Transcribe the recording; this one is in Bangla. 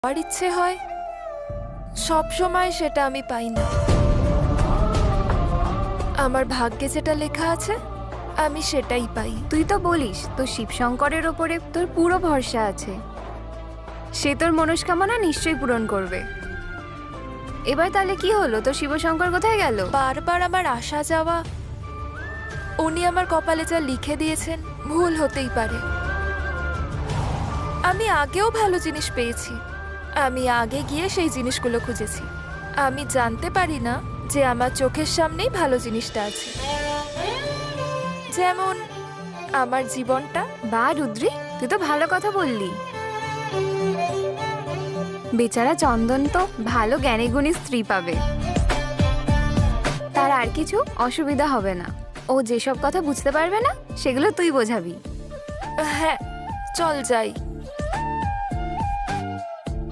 আমার ইচ্ছে হয় সব সময় সেটা আমি পাই না। আমার ভাগ্যে যেটা লেখা আছে আমি সেটাই পাই। তুই তো বলিস তোর শিবশঙ্করের ওপরে তোর পুরো ভরসা আছে, সে তোর মনস্কামনা নিশ্চয়ই পূরণ করবে। এবার তাহলে কি হলো, তোর শিবশঙ্কর কোথায় গেল? বারবার আমার আসা যাওয়া, উনি আমার কপালে যা লিখে দিয়েছেন ভুল হতেই পারে। আমি আগেও ভালো জিনিস পেয়েছি, আমি আগে গিয়ে সেই জিনিসগুলো খুঁজেছি। আমি জানতে পারি না যে আমার চোখের সামনেই ভালো জিনিসটা আছে, যেমন আমার জীবনটা। বা রুদ্রি, তুই তো ভালো কথা বললি। বেচারা চন্দন তো ভালো জ্ঞানী গুণী স্ত্রী পাবে, তার আর কিছু অসুবিধা হবে না। ও যেসব কথা বুঝতে পারবে না সেগুলো তুই বোঝাবি। হ্যাঁ, চল যাই।